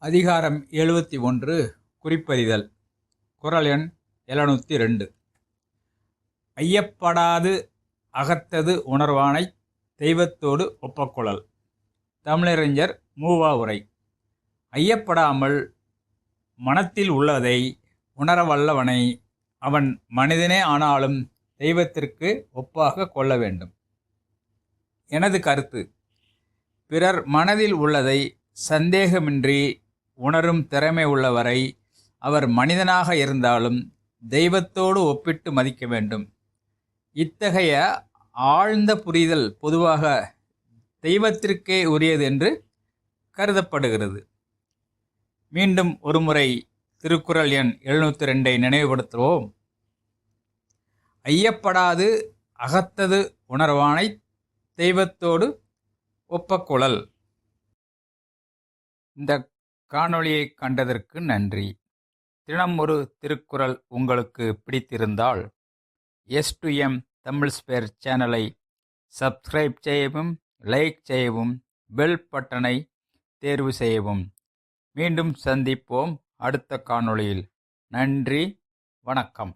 அதிகாரம் 71 குறிப்பறிதல். குறள் எண் 702. ஐயப்படாது அகத்தது உணர்வானைத் தெய்வத்தோடு ஒப்பக்கொளல். தமிழறிஞர் மூவா உரை. ஐயப்படாமல் மனத்தில் உள்ளதை உணரவல்லவனை அவன் மனிதனே ஆனாலும் தெய்வத்திற்கு ஒப்பாக கொள்ள வேண்டும். எனது கருத்து: பிறர் மனதில் உள்ளதை சந்தேகமின்றி உணரும் திறமை உள்ளவரை அவர் மனிதனாக இருந்தாலும் தெய்வத்தோடு ஒப்பிட்டு மதிக்க வேண்டும். இத்தகைய ஆழ்ந்த புரிதல் பொதுவாக தெய்வத்திற்கே உரியது என்று கருதப்படுகிறது. மீண்டும் ஒருமுறை திருக்குறள் எண் 702 நினைவுபடுத்துவோம். ஐயப்படாது அகத்தது உணர்வானை தெய்வத்தோடு ஒப்பக்கொளல். இந்த காணொளியை கண்டதற்கு நன்றி. தினம் ஒரு திருக்குறள் உங்களுக்கு பிடித்திருந்தால் S2M தமிழ் ஸ்பேர் சேனலை சப்ஸ்கிரைப் செய்யவும், லைக் செய்யவும், பெல் பட்டனை தேர்வு செய்யவும். மீண்டும் சந்திப்போம் அடுத்த காணொளியில். நன்றி, வணக்கம்.